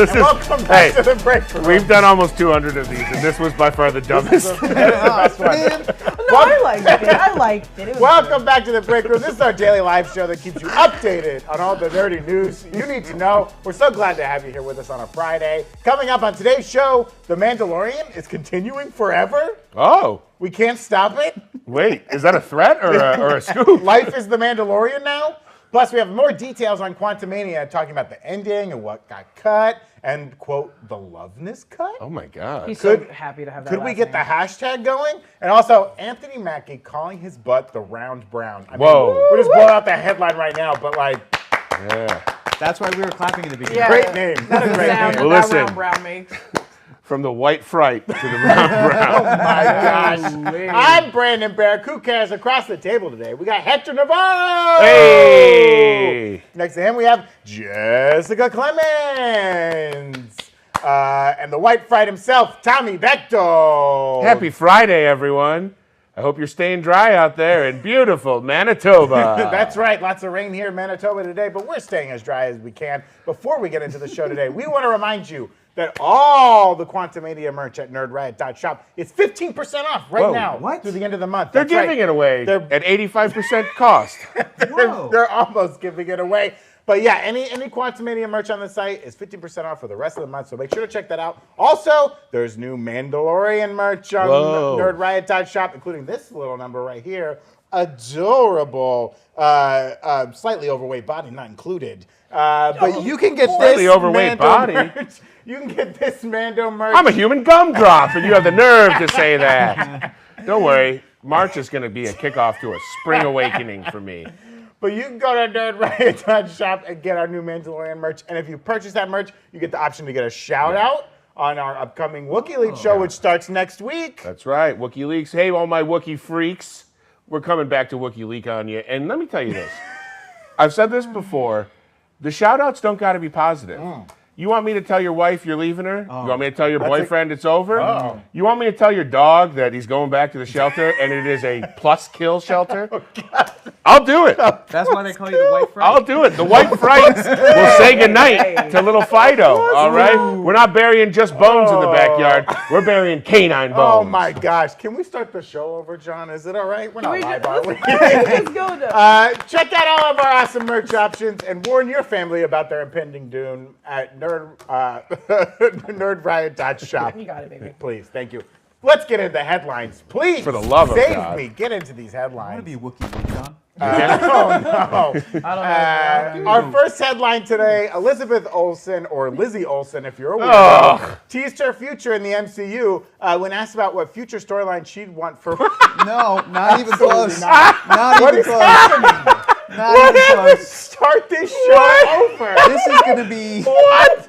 This and welcome back to the Breakroom. We've done almost 200 of these, and this was by far the dumbest. This is the best one. No, I liked it. I liked it. Welcome back to the Breakroom. This is our daily live show that keeps you updated on all the nerdy news you need to know. We're so glad to have you here with us on a Friday. Coming up on today's show, The Mandalorian is continuing forever. Oh. We can't stop it. Wait, is that a threat or a scoop? Life is The Mandalorian now. Plus, we have more details on Quantumania, talking about the ending and what got cut, and, quote, the Loveness cut? Oh, my God. He's so happy to have that. Could we get the hashtag going? And also, Anthony Mackie calling his butt the round brown. I mean, we're just blowing out the headline right now, but like... Yeah. That's why we were clapping in the beginning. Yeah. Great name. That's a Great sound name. that Listen. round brown makes. From the white fright to the round brown. Oh my gosh. I'm Brandon Barrick. Who cares? Across the table today, we got Hector Navarro. Hey! Next to him, we have Jessica Clemons. And the white fright himself, Tommy Bechtold. Happy Friday, everyone. I hope you're staying dry out there in beautiful Manitoba. That's right. Lots of rain here in Manitoba today, but we're staying as dry as we can. Before we get into the show today, we want to remind you that all the Quantumania merch at nerdriot.shop is 15% off right now through the end of the month. They're giving it away at 85% cost. They're almost giving it away. But yeah, any Quantumania merch on the site is 15% off for the rest of the month, so make sure to check that out. Also, there's new Mandalorian merch on nerdriot.shop, including this little number right here. Adorable, slightly overweight body, not included. But you can get slightly this overweight Mando body. merch. You can get this Mando merch. I'm a human gumdrop, and you have the nerve to say that. Don't worry, March is going to be a kickoff to a spring awakening for me. But you can go to nerdriot.shop and get our new Mandalorian merch. And if you purchase that merch, you get the option to get a shout out on our upcoming Wookiee League show, which starts next week. That's right, Wookiee Leaks. Hey, all my Wookiee freaks. We're coming back to Wookiee Leak on you. And let me tell you this. I've said this before. The shout outs don't got to be positive. You want me to tell your wife you're leaving her? You want me to tell your boyfriend it's over? You want me to tell your dog that he's going back to the shelter and it is a plus kill shelter? I'll do it. That's why they call you the white fright. I'll do it. The white fright will say goodnight to little Fido, all right? We're not burying just bones in the backyard. We're burying canine bones. Oh my gosh. Can we start the show over, John? Is it all right? We're not live, are we? Let's go to. Check out all of our awesome merch options and warn your family about their impending doom at nerdriot.shop. You got it, baby. Please, thank you. Let's get into the headlines. Please, For the love of save God. me. Get into these I want headlines. to be a Wookiee, John. No. I don't know. Our first headline today, Elizabeth Olsen, or Lizzie Olsen if you're a weirdo, teased her future in the MCU when asked about what future storyline she'd want for... No, not even close. not. Not What even is close. happening? Not What even happened? close. Start this show over. This is going to be... What?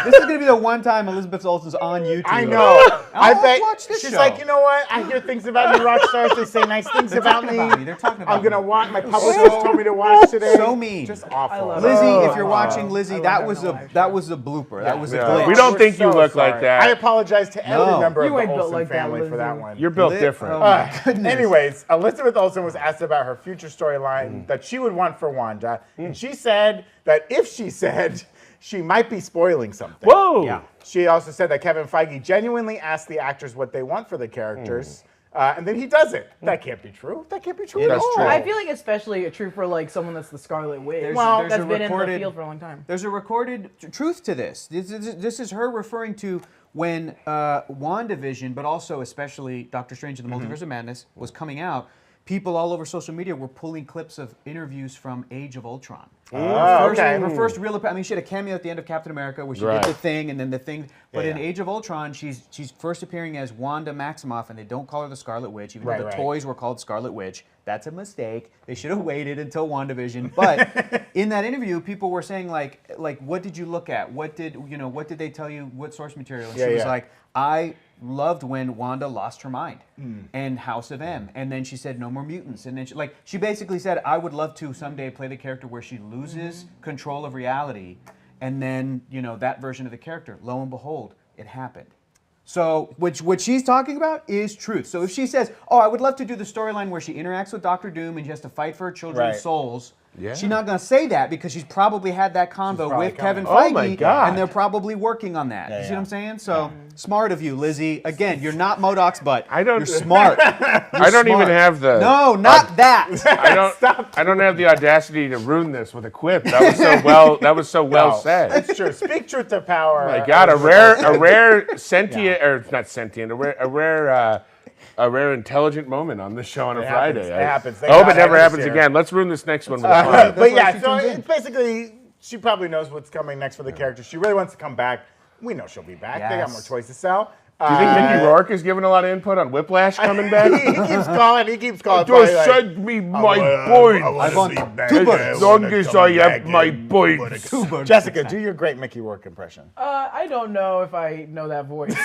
This is going to be the one time Elizabeth Olsen's on YouTube. I know. I I'll bet watch this she's show. like, you know what? I hear things about you, Rockstars. They say nice things about me. They're talking about I'm gonna me. watch. My publicist told me to watch today. So mean. Just awful. love Lizzie, Oh, if you're watching, Lizzie, love that having was a a live that show. was a blooper. That was a Yeah. glitch. We don't We're think you so look like sorry. that. I apologize to every No. member You of ain't the built Olsen like that, family for that Lizzie. one. You're built Lit- different. Oh my goodness. Anyways, Elizabeth Olsen was asked about her future storyline that she would want for Wanda, and she said that if she said she might be spoiling something. Whoa! Yeah. She also said that Kevin Feige genuinely asked the actors what they want for the characters, and then he does it. That can't be true. That can't be true at That's all. true. I feel like especially true for like someone that's the Scarlet Witch. Well, That's been in the field for a long time. There's a recorded truth to this. This is her referring to when WandaVision, but also especially Doctor Strange and the Multiverse of Madness was coming out. People all over social media were pulling clips of interviews from Age of Ultron. Her first real, I mean, she had a cameo at the end of Captain America where she did the thing and then the thing. But in Age of Ultron, she's first appearing as Wanda Maximoff, and they don't call her the Scarlet Witch, even though the toys were called Scarlet Witch. That's a mistake. They should have waited until WandaVision. But in that interview, people were saying like, what did you look at? What did they tell you? What source material? And she was like, I loved when Wanda lost her mind and House of M, and then she said no more mutants, and then she basically said I would love to someday play the character where she loses control of reality, and then that version of the character. Lo and behold, it happened. So what she's talking about is truth. So if she says, oh, I would love to do the storyline where she interacts with Doctor Doom and she has to fight for her children's souls, Yeah. She's not going to say that because she's probably had that convo with Kevin Oh Feige, my God. and they're probably working on that. You see yeah. what I'm saying? So smart of you, Lizzie. Again, you're not Modok's butt. You're smart. I don't even have the. No, not that. I don't have the audacity to ruin this with a quip. That was so well. That was so well said. It's true. Speak truth to power. Oh my God, a rare sentient, or not sentient, a rare intelligent moment on this show on a Friday. It happens. I hope it never happens again. Let's ruin this next one with a fun. But yeah, so it's basically, she probably knows what's coming next for the character. She really wants to come back. We know she'll be back. They got more toys to sell. Do you think Mickey Rourke is giving a lot of input on Whiplash coming back? He keeps calling. Just send me my point. I want As long as I have my point. Jessica, do your great Mickey Rourke impression. I don't know if I know that voice.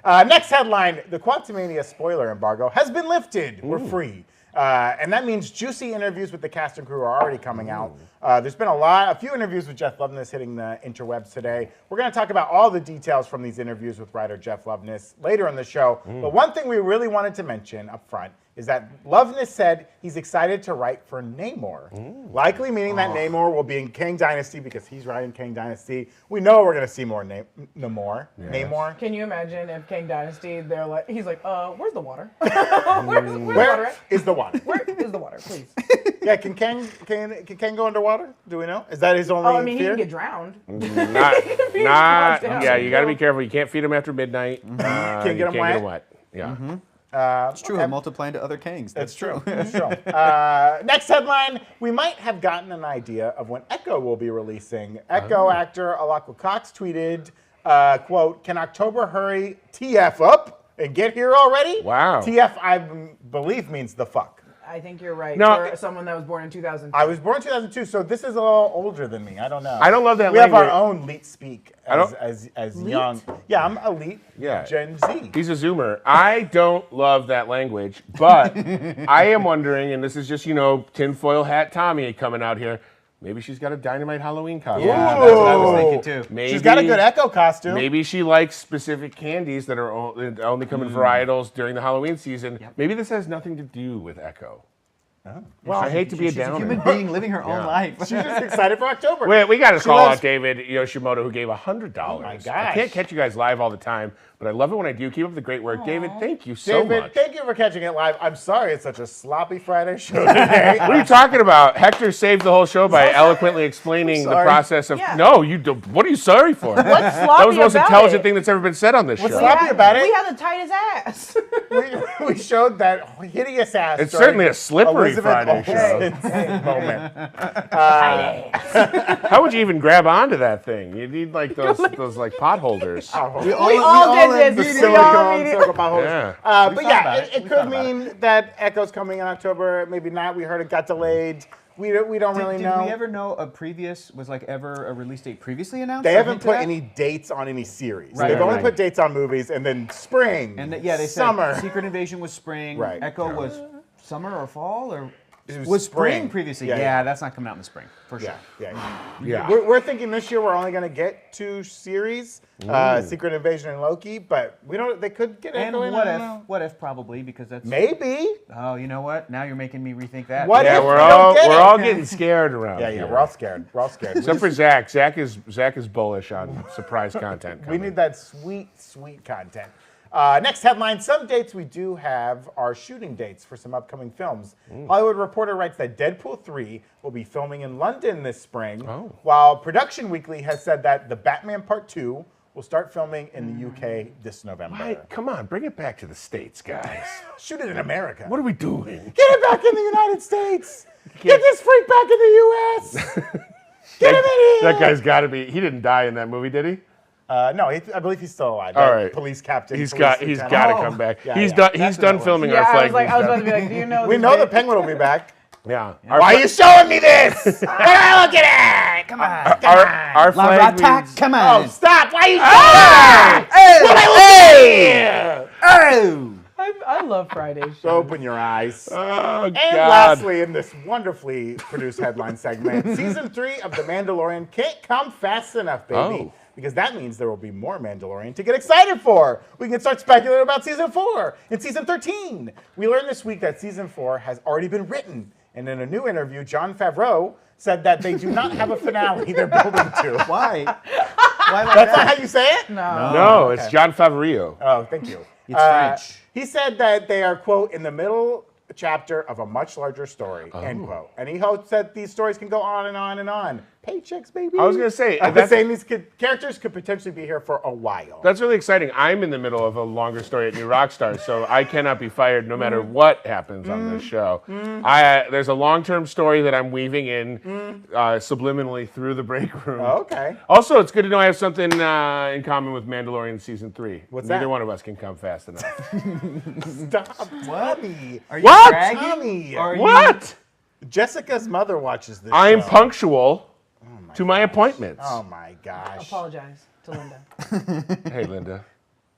Next headline, the Quantumania spoiler embargo has been lifted. We're free. And that means juicy interviews with the cast and crew are already coming out. There's been a few interviews with Jeff Loveness hitting the interwebs today. We're going to talk about all the details from these interviews with writer Jeff Loveness later in the show. But one thing we really wanted to mention up front is that Loveness said he's excited to write for Namor. Likely meaning that Namor will be in Kang Dynasty because he's writing Kang Dynasty. We know we're going to see more Namor. Namor. Can you imagine if Kang Dynasty, he's like, where's the water? Where's the water at? Is the water? Where is the water, please? Yeah, can Kang go underwater? Do we know? Is that his only Oh, I mean, fear? he can get drowned. Yeah, you got to be careful. You can't feed them after midnight. Can't get them wet? Yeah. It's true. He'll multiply into other Kangs. That's true. That's true. Next headline, we might have gotten an idea of when Echo will be releasing. Echo actor Alakwa Cox tweeted, quote, "Can October hurry TF up and get here already?" Wow. TF, I believe, means the fuck. I think you're right. No, for someone that was born in 2002. I was born in 2002, so this is a little older than me. I don't know. I don't love that we language. have our own leet speak as young. Yeah, I'm elite. Yeah. Gen Z. He's a Zoomer. I don't love that language, but I am wondering, and this is just, tinfoil hat Tommy coming out here, maybe she's got a Dynamite Halloween costume. Yeah, that's what I was thinking too. Maybe, She's got a good Echo costume. Maybe she likes specific candies that are only come in varietals during the Halloween season. Yep. Maybe this has nothing to do with Echo. Well, I hate to be a downer. She's a human being living her own life. She's just excited for October. We got to call out David Yoshimoto, who gave $100. Oh my gosh. I can't catch you guys live all the time, but I love it when I do. Keep up the great work. David, thank you so David, much. thank you for catching it live. I'm sorry it's such a sloppy Friday show today. What are you talking about? Hector saved the whole show by eloquently explaining the process of. Yeah. No, you. What are you sorry for? What's That sloppy was the most about intelligent it? thing that's ever been said on this What's show. sloppy about it? We had the tightest ass. we showed that hideous ass. It's during certainly a slippery Elizabeth Friday show. Olsen's moment. How would you even grab onto that thing? You need like those pot holders. We all did The this. silicone circle potholes. Yeah. But yeah, it could mean that Echo's coming in October. Maybe not. We heard it got delayed. We don't really know. Did we ever know a release date previously announced? They or haven't hinted put at? any dates on any series. Right, They've right, only right. put dates on movies, and then spring, And they summer. said Secret Invasion was spring. Right. Echo was summer or fall or It was spring spring. previously. Yeah, Yeah, yeah. that's not coming out in the spring for sure. Yeah. We're thinking this year we're only going to get 2 series, Secret Invasion and Loki, but we don't. They could get And Echo in. what I if? don't know. What if? Probably because that's. Maybe. Oh, you know what? Now you're making me rethink that. What Yeah, if we're we don't all get it? we're all getting scared around. Yeah, here. we're all scared. We're all scared. Except for Zach. Zach is bullish on surprise content. We coming. need that sweet content. Next headline, some dates we do have are shooting dates for some upcoming films. Hollywood Reporter writes that Deadpool 3 will be filming in London this spring, while Production Weekly has said that The Batman Part 2 will start filming in the UK this November. Why? Come on, bring it back to the States, guys. Shoot it in America. What are we doing? Get it back in the United States. Get this freak back in the U.S. Get him in here. That guy's got to be. He didn't die in that movie, did he? No, I believe he's still alive. All right. Police captain. He's police got lieutenant. to come back. Yeah, He's yeah. done. That's He's what done it was. filming Yeah, our I flag. was like, News about to stuff. be like, do you know? We this know the bit? Penguin will be back. Yeah. Why are you showing me this? Why do I look at it? Come on. Our La flag Ratak, means- come Oh, on. stop. Why are you showing me that? Oh! I love Friday shows. Open your eyes. Oh, And God. lastly, in this wonderfully produced headline segment, Season 3 of The Mandalorian can't come fast enough, baby. Oh. Because that means there will be more Mandalorian to get excited for. We can start speculating about Season 4 and Season 13. We learned this week that Season 4 has already been written And in a new interview, Jon Favreau said that they do not have a finale they're building to. Why? Why like That's that? not how you say it? No, it's John Favreau. Oh, thank you. It's French. He said that they are, quote, in the middle chapter of a much larger story, end quote. And he hopes that these stories can go on and on and on. Paychecks, baby. I was going to say, I'm saying these characters could potentially be here for a while. that's really exciting. I'm in the middle of a longer story at New Rockstars, so I cannot be fired no matter what happens on this show. There's a long-term story that I'm weaving in subliminally through the break room. Oh, okay. Also, it's good to know I have something in common with Mandalorian Season 3. What's Neither that? one of us can come fast enough. Stop, Tommy. Are you What? bragging? Tommy. Are you- What? Jessica's mother watches this I'm show. punctual to my appointments. Oh, my gosh. Apologize to Linda. Hey, Linda.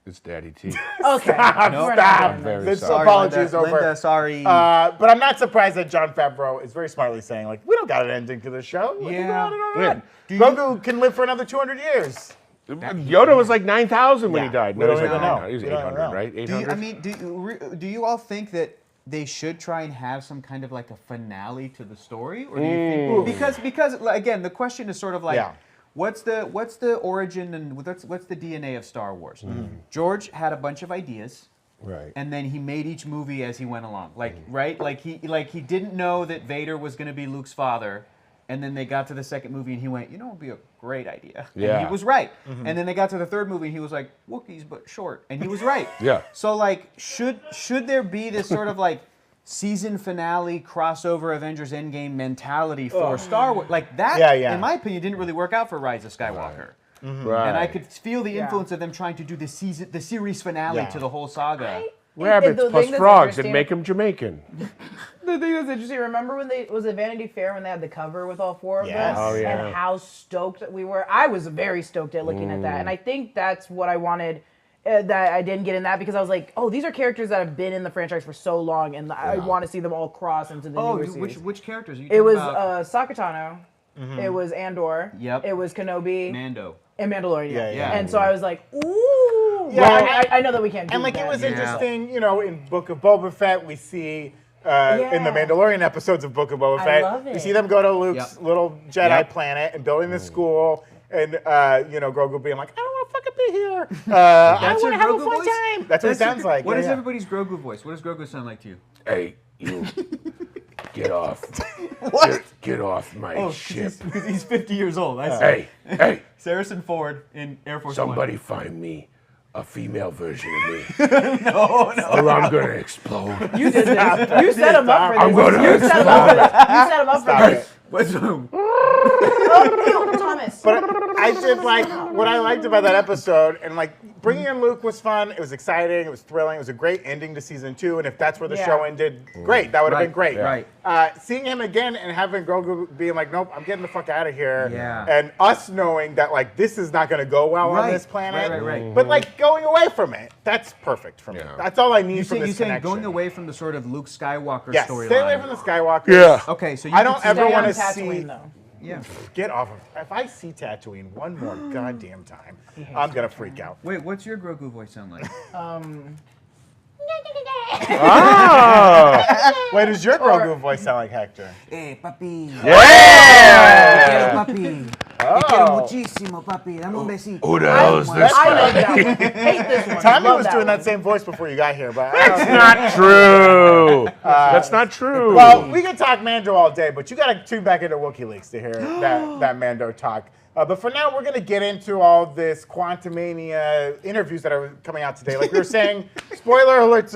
It's Daddy T. Okay. Stop. We're not Stop. doing Very this. This sorry. apology Linda, is over. Linda, sorry. But I'm not surprised that Jon Favreau is very smartly saying, like, we don't got an ending to the show. We can go on and on and on. Yeah. Grogu can live for another 200 years. Yoda was like 9,000 when he Yeah. died. We No, he's don't like even know. 900. He was We don't 800, know. right? Do 800? you, I mean, do you all think that they should try and have some kind of like a finale to the story, or do you think because like, again, the question is sort of like, Yeah. what's the origin and what's the DNA of Star Wars? George had a bunch of ideas. Right. And then he made each movie as he went along, right? Like he didn't know that Vader was going to be Luke's father, and then they got to the second movie and he went, you know, it would be a great idea. Yeah. And he was right. And then they got to the third movie and he was like, Wookiees but short, and he was right. Yeah. So like, should there be this sort of like season finale crossover Avengers Endgame mentality for Star Wars? Like that, Yeah. in my opinion, didn't really work out for Rise of Skywalker. Right. And I could feel the influence of them trying to do the series finale to the whole saga. Rabbits the plus thing that's frogs and interesting- make them Jamaican. The thing that's interesting, remember when was it Vanity Fair when they had the cover with all four of Yes. them? Oh, yeah. And how stoked we were. I was very stoked at looking at that. And I think that's what I wanted that I didn't get in that, because I was like, oh, these are characters that have been in the franchise for so long, and I want to see them all cross into the newer series. Which characters are you It talking was about? Sakatano. It was Andor. Yep. It was Kenobi. Mando. And Mandalorian. Yeah. And so I was like, ooh. Yeah, Well, I know that we can't do And like that. it was Yeah. interesting, you know, in Book of Boba Fett, we see in the Mandalorian episodes of Book of Boba I Fett, love we it. see them go to Luke's little Jedi Yep. planet and building the school, and you know, Grogu being like, I don't want to fucking be here. I That's want your to have a Grogu fun voice? time. That's what it sounds like. What Yeah, is yeah. everybody's Grogu voice? What does Grogu sound like to you? Hey, you. Get off. What? Get off my ship. Because he's 50 years old. I see. Hey, Saracen Ford in Air Force somebody find me a female version of me, No. or I'm gonna explode. You did this. You set him up for this. I'm gonna You set him up for this. You set him up for Stop this. it. What's wrong? Oh, Thomas. But I did like what I liked about that episode, and like bringing in Luke was fun. It was exciting. It was thrilling. It was a great ending to season 2. And if that's where the Yeah. show ended, great. That would have been great. Right. Seeing him again and having Grogu being like, "Nope, I'm getting the fuck out of here," Yeah. and us knowing that like this is not going to go well on Right. this planet, Right. but like going away from it, that's perfect for me. Yeah. That's all I need You from saying this saying connection. going away from the sort of Luke Skywalker Yes, storyline. stay away from the Skywalkers. Yeah. Okay, so you I can don't see ever Stay want on to Tatooine, see. though. Yeah. Get off of. If I see Tatooine one more goddamn time, I'm gonna freak out. Wait, what's your Grogu voice sound like? Oh. Wait, does your Grogu voice sound like Hector? Hey, papi. Yeah. Papi. Oh. muchísimo, papi. Dame un besito. Who the hell is this I guy? love that one. Hate this one. Tommy Love was that doing one. that same voice before you got here, but That's not true. That's not true. well, we can talk Mando all day, but you got to tune back into WikiLeaks to hear that Mando talk. But for now, we're going to get into all this Quantumania interviews that are coming out today. Like we were saying, spoiler alerts,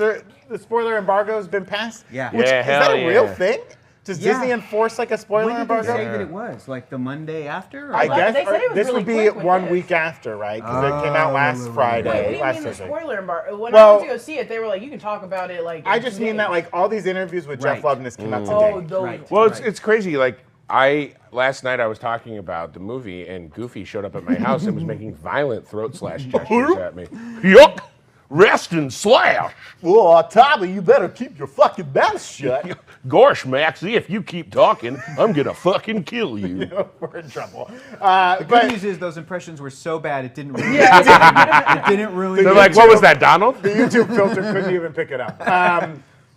the spoiler embargo has been passed. Yeah. Which, Yeah, is that a hell real yeah. thing? Does Yeah. Disney enforce like a spoiler When did they embargo? say that it was? Like the Monday after? Or I like- guess They said it was this really would be quick with 1 this. week after, right? Because it came out last right. Friday. Wait, what do you last mean the Thursday. spoiler embargo? When Well- I went to go see it, they were like, you can talk about it like. I just mean that like all these interviews with Jeff Right. Loveness came out today. Oh, those. Right. Well, Right. it's crazy. Like last night I was talking about the movie, and Goofy showed up at my house and was making violent throat slash gestures at me. Yuck! Rest and slash. Well, Tommy, you better keep your fucking mouth shut. Gosh, Maxie, if you keep talking, I'm gonna fucking kill you. We're in trouble. The But good news is those impressions were so bad it didn't ruin Yeah. it didn't ruin They're it. like, what was that, Donald? the YouTube filter couldn't even pick it up.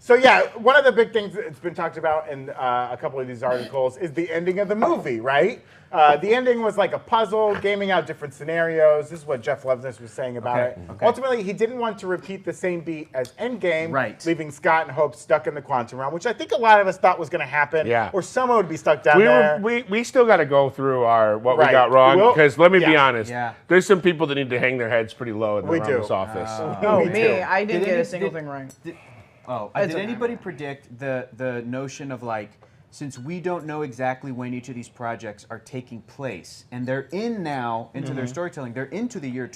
So yeah, one of the big things that's been talked about in a couple of these articles is the ending of the movie, right? The ending was like a puzzle, gaming out different scenarios. This is what Jeff Loveness was saying about it. Okay. Ultimately, he didn't want to repeat the same beat as Endgame, Right. leaving Scott and Hope stuck in the quantum realm, which I think a lot of us thought was going to happen. Yeah. Or someone would be stuck down there. We still got to go through what we Right. got wrong, We'll- because let me be yeah. honest, Yeah. there's some people that need to hang their heads pretty low in the We do. Ramos office. Oh, Me me. too. I didn't Did get any- a single did- thing right. Did It's okay. anybody predict the notion of like, since we don't know exactly when each of these projects are taking place, and they're in now into their storytelling, they're into the year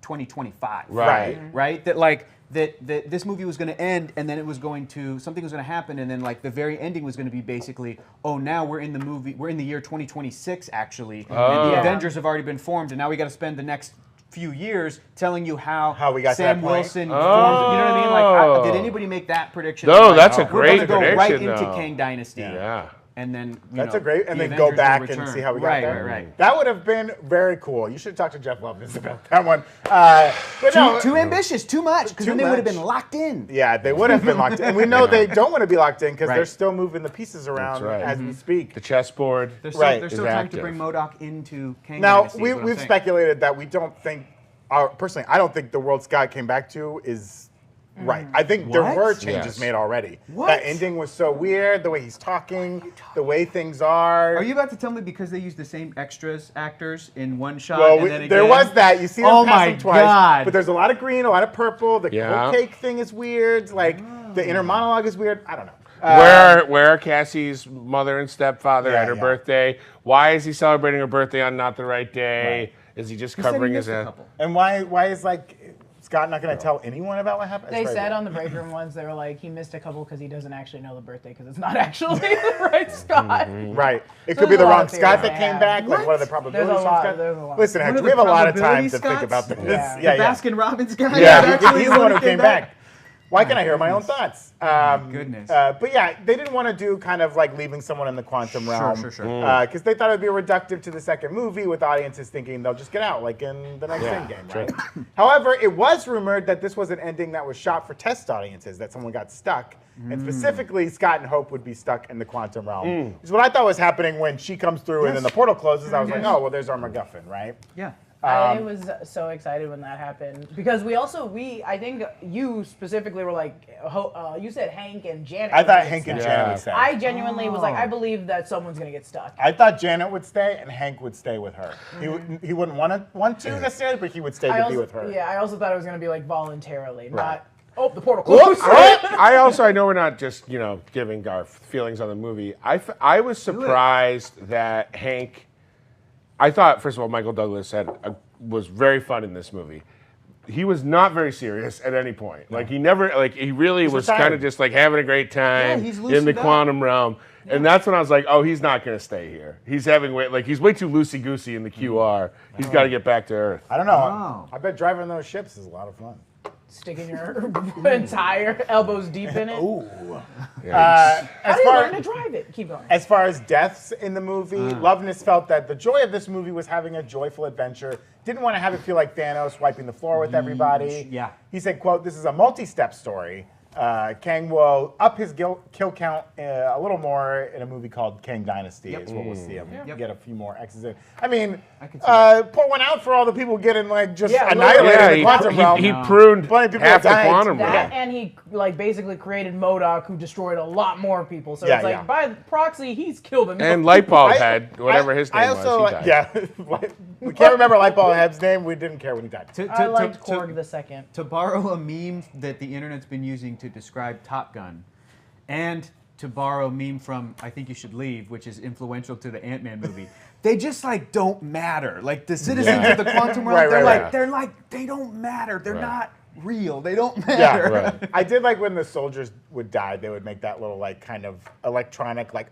2025. Right. Right? That like that this movie was going to end, and then it was going to something was going to happen, and then like the very ending was going to be basically, oh, now we're in the year 2026 actually, and the Yeah. Avengers have already been formed, and now we got to spend the next few years telling you how we got to Sam that point. Wilson formed. You know what I mean? Like, did Oh. anybody make that prediction? No, Like, that's a we're great gonna go right prediction, into though. Kang Dynasty. Yeah. And then That's know, a great, and the then go Avengers back will and return. see how we got right, there. Right. That would have been very cool. You should talk to Jeff Loveness about that one. But no, Too ambitious, too much, because Too then they would have much. been locked in. yeah, they would have been locked in. And we know they don't want to be locked in because Right. they're still moving the pieces around right. as we speak. The chessboard. There's Right. still, there's still Is time active. to bring MODOK into Kang Now, Dynasty. is what I'm we've saying. speculated that we don't think, personally, I don't think the world Scott came back to is right. I think there What? were changes Yes. made already. What? That ending was so weird, the way he's talking, the way things are. Are you about to tell me because they used the same actors in one shot Well, and then again? there was that. You see them Oh pass my them twice. God. But there's a lot of green, a lot of purple. The Yeah. whole cake thing is weird. Like, the inner monologue is weird. I don't know. Where are Cassie's mother and stepfather Yeah, at her yeah. birthday? Why is he celebrating her birthday on not the right day? Is he just Who said he covering his missed a head? couple? And why is, like, Scott not going to tell anyone about what happened? They It's very said weird. on the Breakroom ones, they were like, he missed a couple because he doesn't actually know the birthday because it's not actually the right Scott. Right. It So could be there's the a lot wrong of Scott theories that they came have. back. Like, what are the There's probabilities a from lot. Scott? There's a lot. Listen, What Hector, are we the have a lot of time probability to think Scotts? about this. Yeah. Yeah, The yeah. Baskin Robbins guy. Yeah, is actually he's the one who came came back. Why can't I hear my own thoughts? goodness. But yeah, they didn't want to do kind of like leaving someone in the quantum realm. Sure. Because they thought it would be reductive to the second movie with audiences thinking they'll just get out, like in the next Endgame, right? However, it was rumored that this was an ending that was shot for test audiences, that someone got stuck. And specifically, Scott and Hope would be stuck in the quantum realm. Which is what I thought was happening when she comes through and then the portal closes. I was like, oh, well, there's our MacGuffin, right? Yeah. I was so excited when that happened because I think you specifically were like, you said Hank and Janet. I would thought get Hank and stuck. Janet would stay. I genuinely was like, I believe that someone's gonna get stuck. I thought Janet would stay and Hank would stay with her. He wouldn't want to necessarily, but he would stay to be with her. Yeah, I also thought it was gonna be like voluntarily, not. Oh, the portal Whoops, closed. I know we're not just giving our feelings on the movie. I was surprised that Hank. I thought first of all Michael Douglas was very fun in this movie. He was not very serious at any point. Like he never he really was retired. kind of just like having a great time he's in the loosened up. quantum realm. And that's when I was like, oh, he's not going to stay here. He's he's way too loosey goosey in the QR. He's got to get back to Earth. I don't know. Wow. I bet driving those ships is a lot of fun. Sticking your entire elbows deep in it. As How do you far learn to drive it? Keep going. as far as deaths in the movie, Loveness felt that the joy of this movie was having a joyful adventure. Didn't want to have it feel like Thanos wiping the floor with everybody. Yeah. He said, quote, "This is a multi-step story. Kang will up his kill count a little more in a movie called Kang Dynasty is what we'll see him get a few more X's in. I mean, can see that. pour one out for all the people getting like just Yeah, annihilated in the Yeah, quantum realm. he pruned Plenty of people half the died. quantum That realm. and he basically created MODOK, who destroyed a lot more people. So Yeah, it's like yeah. by proxy, he's killed him. And Lightbulb Head, whatever his name I also, was, he died. yeah, we can't remember Lightbulb Head's name. We didn't care when he died. I liked Korg the second. To borrow a meme that the internet's been using to describe Top Gun, and to borrow a meme from I Think You Should Leave, which is influential to the Ant-Man movie, they just don't matter. Like the citizens of the quantum realm, Right. they don't matter. They're Right. not real. They don't Yeah, matter. Right. I did like when the soldiers would die, they would make that little kind of electronic scream,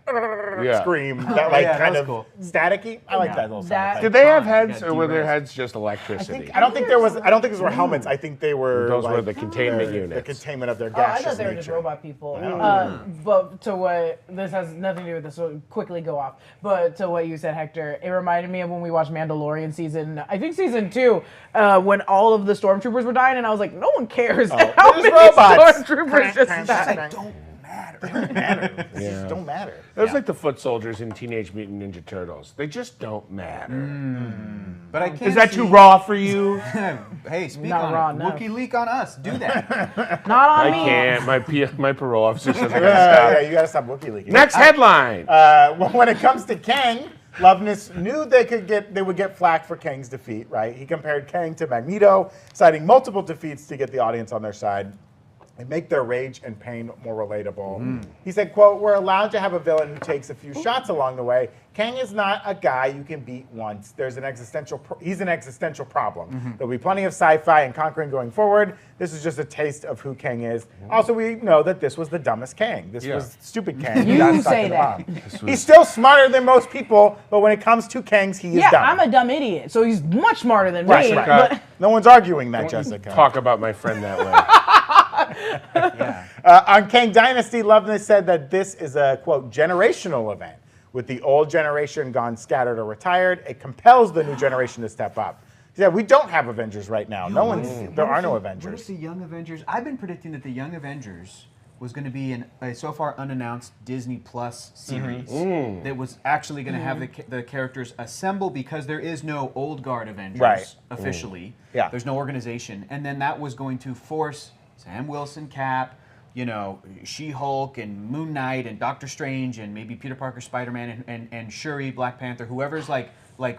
that yeah, that kind was of cool. staticky. I like that little sound That- effect. Did they have You heads, got or were their derailed. heads just electricity? I don't think those were helmets. I think they were Those were like, the containment the units. containment of their Oh, I gaseous thought they were just nature. robot people. But to what this has nothing to do with this, so quickly go off. But to what you said, Hector, it reminded me of when we watched Mandalorian season 2, when all of the stormtroopers were dying, and I was like, no one cares how they're many just robots. stormtroopers just died. Don't They don't matter. They Yeah. just don't matter. It was like the foot soldiers in Teenage Mutant Ninja Turtles. They just don't matter. But I can't. Is that too raw for you? Hey, speak Not on raw it. enough. Wookiee leak on us. Do that. Not on I me. can't. My parole officer says I gotta Yeah, stop. you gotta stop Wookiee leaking. Next headline. Well, when it comes to Kang, Loveness knew they would get flack for Kang's defeat, right? He compared Kang to Magneto, citing multiple defeats to get the audience on their side and make their rage and pain more relatable. He said, quote, "We're allowed to have a villain who takes a few shots along the way. Kang is not a guy you can beat once. He's an existential problem. There'll be plenty of sci-fi and conquering going forward. This is just a taste of who Kang is. Also, we know that this was the dumbest Kang. This was stupid Kang. He You got stuck say in the that. bomb. He's still smarter than most people, but when it comes to Kangs, he is Yeah, dumb. I'm a dumb idiot, so he's much smarter than Right, me. right. But No one's arguing that, Jessica. Talk about my friend that way. On Kang Dynasty, Loveness said that this is a, quote, generational event. With the old generation gone scattered or retired, it compels the new generation to step up. He said, we don't have Avengers right now. There are no What Avengers. if the Young Avengers? I've been predicting that the Young Avengers was going to be a so far unannounced Disney Plus series that was actually going to have the characters assemble because there is no old guard Avengers officially. Yeah. There's no organization. And then that was going to force Sam Wilson, Cap, She-Hulk and Moon Knight and Doctor Strange and maybe Peter Parker, Spider-Man and Shuri, Black Panther, whoever's like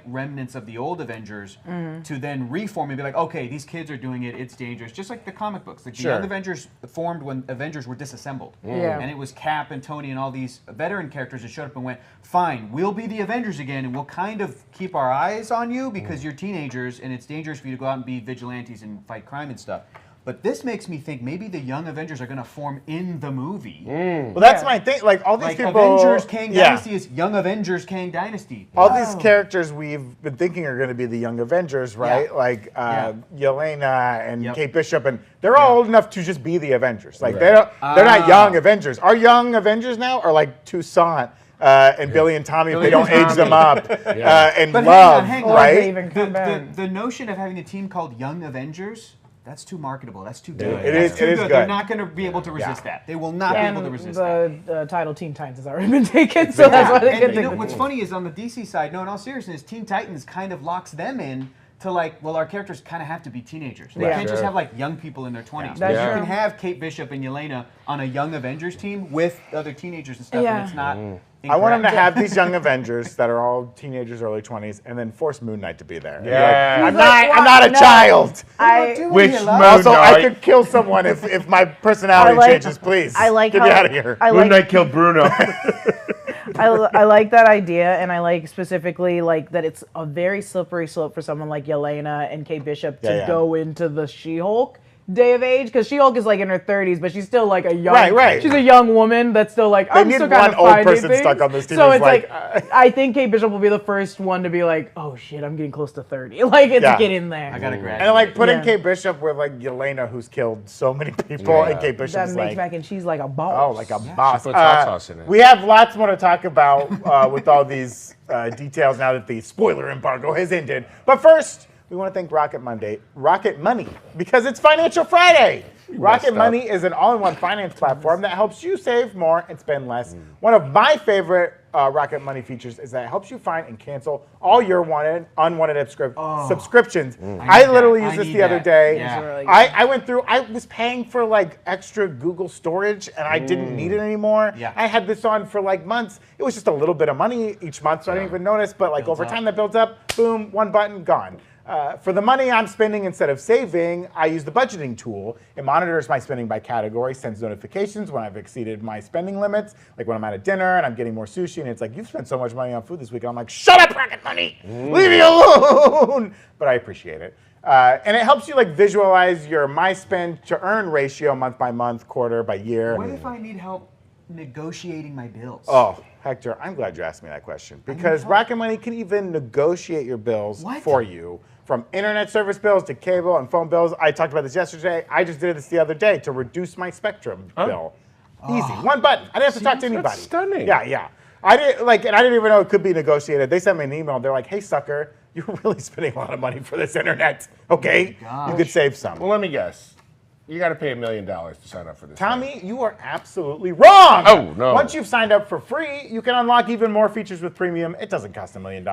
remnants of the old Avengers to then reform and be like, okay, these kids are doing it, it's dangerous. Just like the comic books. Like the Young Avengers formed when Avengers were disassembled. Yeah. And it was Cap and Tony and all these veteran characters that showed up and went, fine, we'll be the Avengers again and we'll kind of keep our eyes on you because you're teenagers and it's dangerous for you to go out and be vigilantes and fight crime and stuff. But this makes me think maybe the Young Avengers are going to form in the movie. Well, that's my thing. Like, all these Like people... Avengers Kang Dynasty is Young Avengers Kang Dynasty. All these characters we've been thinking are going to be the Young Avengers, right? Yeah. Like Yelena and Yep. Kate Bishop, and they're all old enough to just be the Avengers. Like they're not young Avengers. Our Young Avengers now are like Toussaint and Billy and Tommy if they don't age them up, and But Love, hang on. Or right? they even come back. The notion of having a team called Young Avengers, that's too marketable. That's too good. It That's is- too it is They're good. not going to be able to resist that. They will not be and able to resist that. the title Teen Titans has already been taken, so that's why they And could you think know, what's funny is on the DC side, no, in all seriousness, Teen Titans kind of locks them in to like, well, our characters kind of have to be teenagers. We Yeah. can't just Sure. have like young people in their 20s. That's You true. can have Kate Bishop and Yelena on a Young Avengers team with other teenagers and stuff, Yeah. and it's not. I want them to incorrect. have these Young Avengers that are all teenagers, early 20s, and then force Moon Knight to be there. And be Yeah. like, He's like, I'm not a no. child. Which Moon Moon Also, I Knight? could kill someone if my personality changes. Please, I like get how, me out of here. I Moon like Knight killed Bruno. I like that idea, and I like specifically like that it's a very slippery slope for someone like Yelena and Kate Bishop to go into the She-Hulk day of age, because She-Hulk is like in her 30s, but she's still like a young, Right. she's a young woman that's still like, I'm need still one kind of old finding person things. stuck on this team So who's it's like, I think Kate Bishop will be the first one to be like, oh shit, I'm getting close to 30. Like, it's Yeah. get in there. I gotta graduate. And like putting Yeah. Kate Bishop with like Yelena, who's killed so many people, and Kate that Bishop's makes like, mac and cheese like a boss. oh, like a boss. puts hot sauce in it. We have lots more to talk about with all these details now that the spoiler embargo has ended. But first, we want to thank Rocket Money, because it's Financial Friday. Rocket up. Money is an all-in-one finance platform that helps you save more and spend less. One of my favorite Rocket Money features is that it helps you find and cancel all your unwanted subscriptions. I literally used this the other day. Yeah. Really I went through, I was paying for like extra Google storage and I didn't need it anymore. Yeah. I had this on for like months. It was just a little bit of money each month, so I didn't even notice, but like over time that builds up, boom, one button, gone. For the money I'm spending instead of saving, I use the budgeting tool. It monitors my spending by category, sends notifications when I've exceeded my spending limits, like when I'm at a dinner and I'm getting more sushi and it's like, you've spent so much money on food this week. And I'm like, shut up, Rocket Money! Leave me alone! But I appreciate it. And it helps you like visualize your my spend to earn ratio month by month, quarter by year. What if I need help negotiating my bills? Oh, Hector, I'm glad you asked me that question, because Rocket Money can even negotiate your bills for you. From internet service bills to cable and phone bills. I talked about this yesterday. I just did this the other day to reduce my Spectrum bill. Easy, one button. I didn't have to talk to anybody. That's stunning. Yeah. I didn't and I didn't even know it could be negotiated. They sent me an email. They're like, "Hey, sucker, you're really spending a lot of money for this internet. Okay, you could save some." Well, let me guess. You got to pay $1 million to sign up for this. Tommy, you are absolutely wrong. Oh, no. Once you've signed up for free, you can unlock even more features with premium. It doesn't cost $1 million.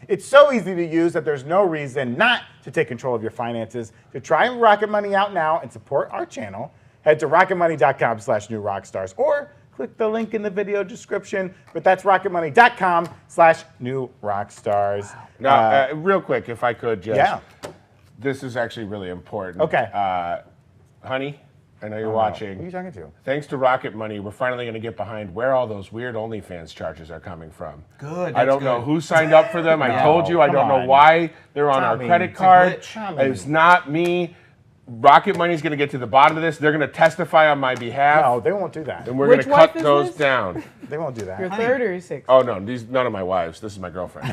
It's so easy to use that there's no reason not to take control of your finances. To try Rocket Money out now and support our channel, head to rocketmoney.com/newrockstars or click the link in the video description. But that's rocketmoney.com/newrockstars. Now, real quick, if I could just. Yeah. This is actually really important. Okay. Honey, I know you're Who watching. are you talking to? Thanks to Rocket Money, we're finally going to get behind where all those weird OnlyFans charges are coming from. Good. I don't know who signed up for them. I told you. I come don't know on. why they're on Tommy, our credit it's a card. glitch. Tommy. It's not me. Rocket Money's going to get to the bottom of this. They're going to testify on my behalf. No, they won't do that. And we're going Which to cut wife is those this? down. They won't do that. Your third or your sixth? Oh, no. These none of my wives. This is my girlfriend.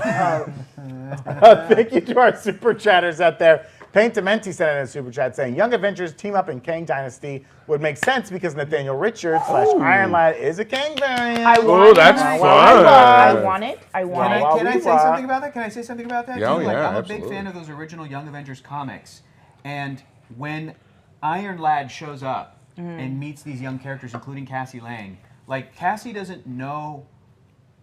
Thank you to our super chatters out there. Paint Dementi sent in a super chat saying, Young Avengers team up in Kang Dynasty would make sense because Nathaniel Richards / Iron Lad is a Kang variant. I Oh, want that's it. fun. I want it. I want Wow, it. wow. Can I say Wow. something about that? Can I say something about that? Yeah, oh, Like, yeah, I'm a absolutely. big fan of those original Young Avengers comics. And when Iron Lad shows up and meets these young characters, including Cassie Lang, like, Cassie doesn't know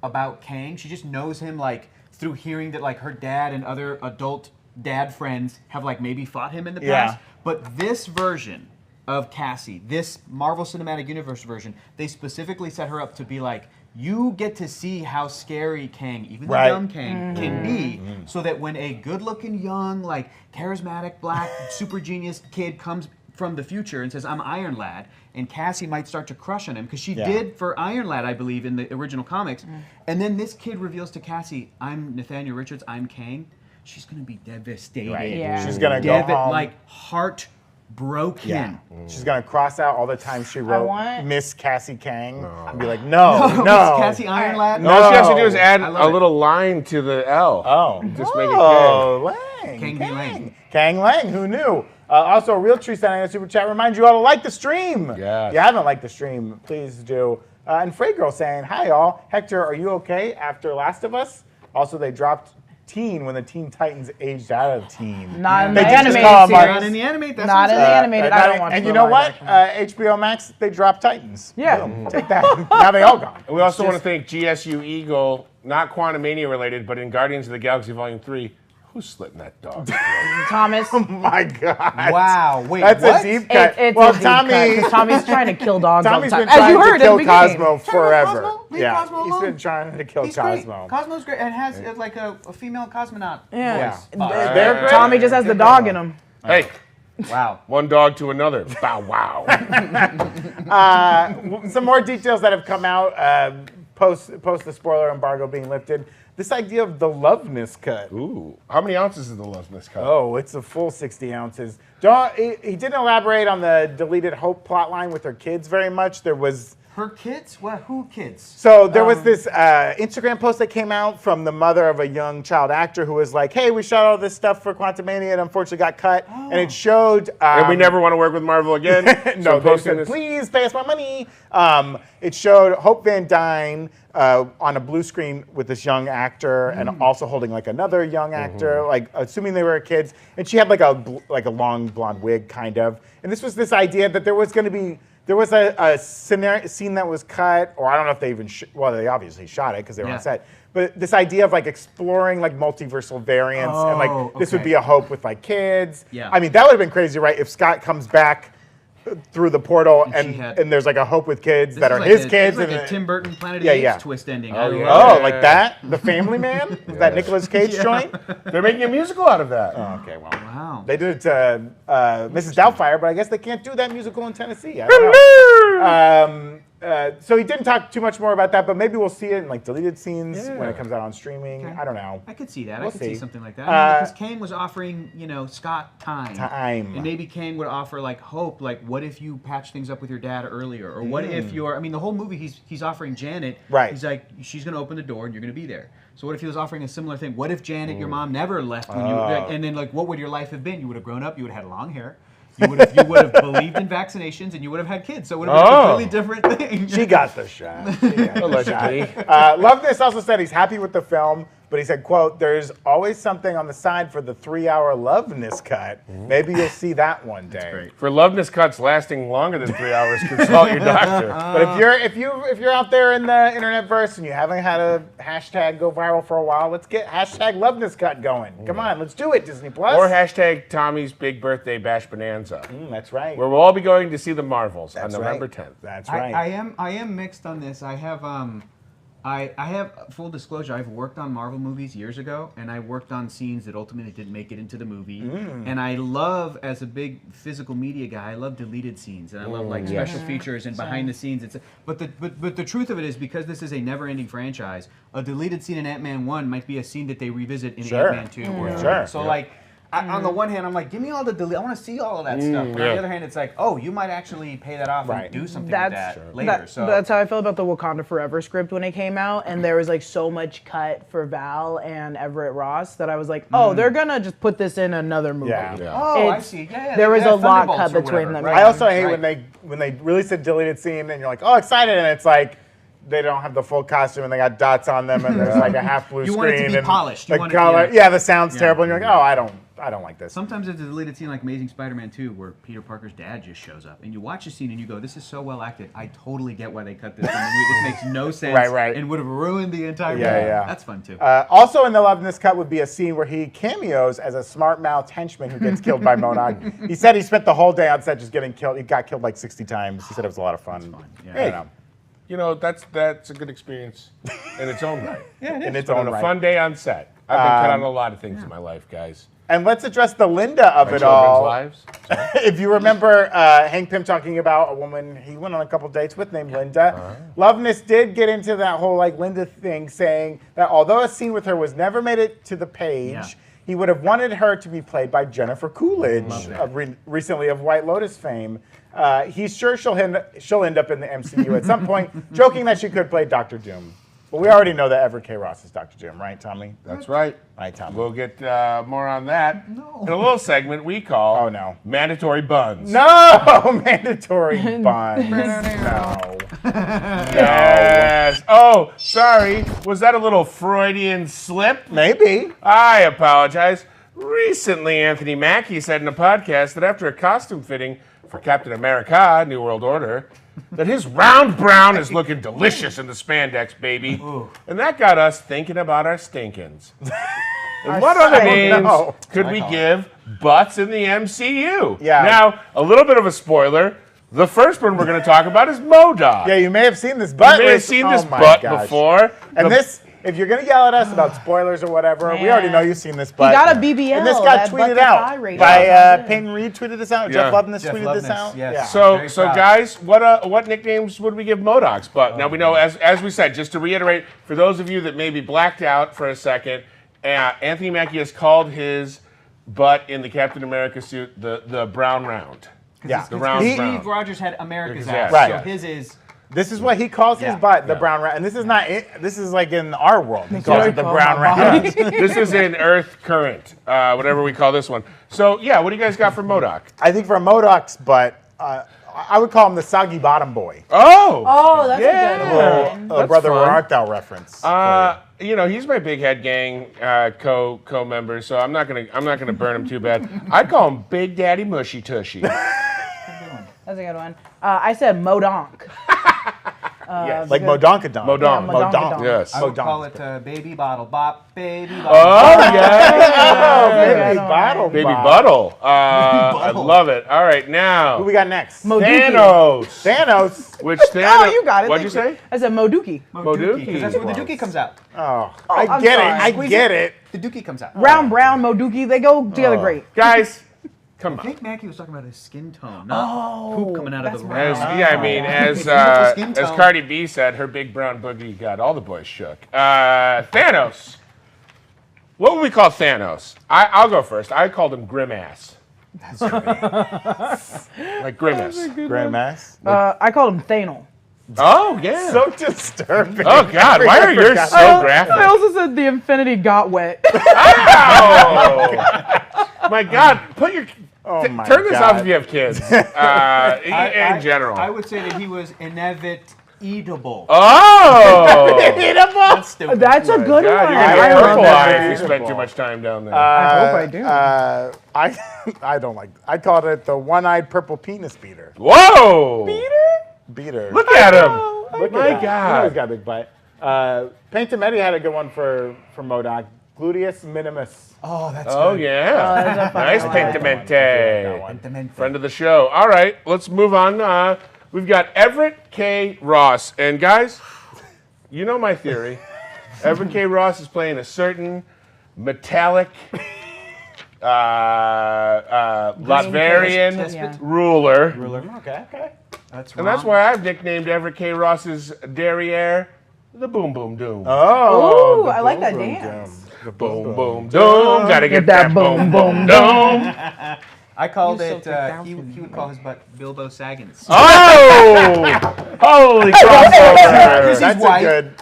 about Kang. She just knows him, like, through hearing that, like, her dad and other adult dad friends have, like, maybe fought him in the Yeah. past. But this version of Cassie, this Marvel Cinematic Universe version, they specifically set her up to be like, you get to see how scary Kang, even the Right. young Kang, can be, so that when a good-looking, young, like, charismatic, black, super genius kid comes from the future and says, I'm Iron Lad, and Cassie might start to crush on him, because she did for Iron Lad, I believe, in the original comics. And then this kid reveals to Cassie, I'm Nathaniel Richards, I'm Kang. She's going to be devastated. Right. Yeah. She's going to go home. Like, heartbroken. Yeah. She's going to cross out all the times she wrote want- Miss Cassie Kang and be like, no. It's Cassie Iron Lad. All she has to do is add I a love it. little line to the L. Oh. Just make it Oh, Lang. Kang be Lang. Kang Lang, who knew? Also, Real Tree sending a super chat reminds you all to like the stream. Yes. If you haven't liked the stream, please do. And Frey Girl saying, hi, y'all. Hector, are you okay after Last of Us? Also, they dropped Teen when the Teen Titans aged out of Teen. Not in They the just animated call 'em, series. Not in the animated. That's Not what's in up. the animated. I don't watch And the you know live what? action. HBO Max, they dropped Titans. Yeah. Boom. Take that. Now they all gone. We also want to thank GSU Eagle, not Quantumania related, but in Guardians of the Galaxy Volume 3. Who's slitting that dog? Thomas. Oh my God. Wow. Wait, That's what? a deep cut. It's well, a deep cut, 'cause Tommy's trying to kill dogs Tommy's all the been time. As trying you heard to at kill the beginning. Cosmo forever. Cosmo? Leave Yeah, Cosmo he's alone. been trying to kill He's Cosmo. great. Cosmo's great and has like a female cosmonaut Yeah. voice. They're great. Tommy just has the dog in him. Hey, Wow. one dog to another. Bow wow. Some more details that have come out post the spoiler embargo being lifted. This idea of the Loveness cut. Ooh. How many ounces is the Loveness cut? Oh, it's a full 60 ounces. He didn't elaborate on the deleted Hope plotline with her kids very much. There was... Her kids? What? Who kids? So there was this Instagram post that came out from the mother of a young child actor who was like, hey, we shot all this stuff for Quantumania and unfortunately got cut. And it showed... And we never want to work with Marvel again. no, so they posting said, this. please pay us my money. It showed Hope Van Dyne on a blue screen with this young actor and also holding like another young actor, like assuming they were kids. And she had like a long blonde wig kind of. And this was this idea that there was going to be... There was a scene that was cut, or I don't know if they even, well, they obviously shot it because they were on set. But this idea of like exploring like multiversal variants and like this would be a Hope with like kids. Yeah. I mean, that would have been crazy, right? If Scott comes back through the portal And and there's like a Hope with kids This that is are like his a, kids. This is like and a Tim Burton Planet Yeah, of the yeah. Apes twist ending. Oh, I yeah. love Oh, it. like that? The Family Man? That Nicolas Cage joint? They're making a musical out of that. Oh, okay, well. Wow. They did it to Mrs. Doubtfire, but I guess they can't do that musical in Tennessee. I don't know. So he didn't talk too much more about that, but maybe we'll see it in like deleted scenes when it comes out on streaming. I don't know. I could see that. We'll I could see see. something like that. I mean, because Kang was offering, Scott time. And maybe Kang would offer like Hope, like what if you patch things up with your dad earlier, or what if you're? I mean, the whole movie he's offering Janet. Right. He's like, she's gonna open the door and you're gonna be there. So what if he was offering a similar thing? What if Janet, your mom, never left when you? And then like, what would your life have been? You would have grown up. You would have had long hair. You would have believed in vaccinations, and you would have had kids. So it would have been a completely different thing. She got the shot. Allegedly. Love This also said he's happy with the film. But he said, quote, there's always something on the side for the 3-hour loveness cut. Maybe you'll see that one day. great. For loveness cuts lasting longer than 3 hours, consult your doctor. But if you're out there in the internet verse and you haven't had a hashtag go viral for a while, let's get hashtag loveness cut going. Come on, let's do it, Disney Plus. Or hashtag Tommy's Big Birthday Bash Bonanza, That's right. where we'll all be going to see the Marvels on That's November right. 10th. That's I right. am mixed on this. I have I have full disclosure. I've worked on Marvel movies years ago, and I worked on scenes that ultimately didn't make it into the movie. And I love, as a big physical media guy, I love deleted scenes, and I love like special features and behind the scenes. But the truth of it is, because this is a never-ending franchise, a deleted scene in Ant-Man 1 might be a scene that they revisit in Ant-Man 2. Or Sure. So like. On the one hand, I'm like, give me all the delete. I want to see all of that stuff. But on the other hand, it's like, oh, you might actually pay that off and do something with that later. So That's how I felt about the Wakanda Forever script when it came out, and there was like so much cut for Val and Everett Ross that I was like, oh, they're gonna just put this in another movie. Yeah. Oh, I It's- see. Yeah. there was yeah, a lot Thunderbolts cut or between whatever, them. right? I also hate Right. when they release a deleted scene and you're like, oh, excited, and it's like they don't have the full costume and they got dots on them and there's like a half blue You screen want it to be and polished. You the want it- color. yeah. The sound's terrible, and you're like, oh, I don't like this. Sometimes there's a deleted scene like Amazing Spider-Man 2 where Peter Parker's dad just shows up. And you watch the scene and you go, this is so well acted. I totally get why they cut this from the movie. This makes no sense Right. and would have ruined the entire movie. Yeah. That's fun too. Also in the Loveness cut would be a scene where he cameos as a smart-mouthed henchman who gets killed by Monarch. He said he spent the whole day on set just getting killed. He got killed like 60 times. He said it was a lot of fun. Yeah. I don't know. You know, that's a good experience in its own right. In its On own a right. fun day on set. I've been cut on a lot of things in my life, guys. And let's address the Linda of My it children's all. lives. If you remember Hank Pym talking about a woman he went on a couple dates with named Linda, Loveness did get into that whole like Linda thing, saying that although a scene with her was never made it to the page, he would have wanted her to be played by Jennifer Coolidge, recently of White Lotus fame. He's sure she'll end up in the MCU at some point, joking that she could play Dr. Doom. But we already know that Everett K. Ross is Dr. Doom, right, Tommy? That's right. Right, Tommy. We'll get more on that in a little segment we call Oh, no. Mandatory Buns. No! Mandatory buns. No. Yes. Oh, sorry. Was that a little Freudian slip? Maybe. I apologize. Recently, Anthony Mackie said in a podcast that after a costume fitting for Captain America, New World Order, that his round brown is looking delicious in the spandex, baby. And that got us thinking about our stinkins. And what other names could we give butts in the MCU? Yeah. Now, a little bit of a spoiler. The first one we're going to talk about is MODOK. Yeah, you may have seen this butt. You may have seen this my butt gosh. before. And The- this, if you're going to yell at us about spoilers or whatever, we already know you've seen this butt. got a BBL, And this got that butt tweeted to out thigh ratio. by Peyton Reed tweeted this out. Yeah. Jeff Loveness Jeff tweeted this Loveness, out. yes. Yeah. So, Very so proud. guys, what nicknames would we give MODOK's butt? Now we know, as we said, just to reiterate, for those of you that maybe blacked out for a second, Anthony Mackie has called his butt in the Captain America suit the brown round. Yeah. The round Steve brown. Rogers had America's Exactly. ass. Right. So his is... This is what he calls his Yeah. butt, the Yeah. brown round. And this is not it. This is like in our world. He calls what it the I call brown my round. This is in Earth Current, whatever we call this one. So yeah, what do you guys got for MODOK? I think for MODOK's butt, I would call him the soggy bottom boy. Oh, that's Yeah. a good one. A That's Brother fun. Where Art Thou reference. You know, he's my Big Head Gang co-member, so I'm not gonna burn him too bad. I'd call him Big Daddy Mushy Tushy. That's a good one. I said Modonk. Yes. Like Modonkadon. Modonk. Modonkadon. Yes. I would Modonk. call it Baby Bottle Bop, Baby Bottle Oh Bop. yeah. Baby Good one. bottle. Baby Bob. Buttle. I love it. All right, now Who we got next? Moduki. Thanos. Thanos. Which Thanos? Oh, you got it. What'd you Thank say? I said Moduki. Moduki. Because that's where the Dookie comes out. Oh, I'm I get sorry. it. I Squeeze get it. it. The Dookie comes out. Round brown Moduki, they go together great. Guys, come I on. think Mackie was talking about his skin tone, not poop coming out of the that's As, round. yeah, I mean, as Beautiful skin as tone. Cardi B said, her big brown boogie got all the boys shook. Thanos. What would we call Thanos? I'll go first. I called him Grimass. That's great. Like Grimace. Grandmass. I called him Thanol. Oh, yeah. So disturbing. Oh, God. Why are yours forgot. so graphic? I also said the infinity got wet. Oh. My God. Put your... Oh my turn this God. off if you have kids. In general. I would say that he was eatable. Oh! That's stupid. That's a good God, one. you're gonna I get love purple that eye if you movie. spend too much time down there. I hope I do. I don't like. I called it the one-eyed purple penis beater. Whoa! Beater. Look at him. Look My at that. God. He's got a big butt. Paintometti had a good one for Modok. Gluteus minimus. Oh, that's Oh, good. yeah. that's a fun Nice one. Paintamente. Friend of the show. All right, let's move on. We've got Everett K. Ross. And guys, you know my theory. Everett K. Ross is playing a certain metallic Latverian Yeah. ruler. Okay. That's And that's why I've nicknamed Everett K. Ross's derriere the Boom Boom Doom. Oh, Ooh, the I like that boom boom dance. doom. The Boom Boom Doom. Gotta get that boom boom doom. I called You it, so thick he would call his butt Bilbo Saggins. Oh! Holy crossover! He's That's white. a good.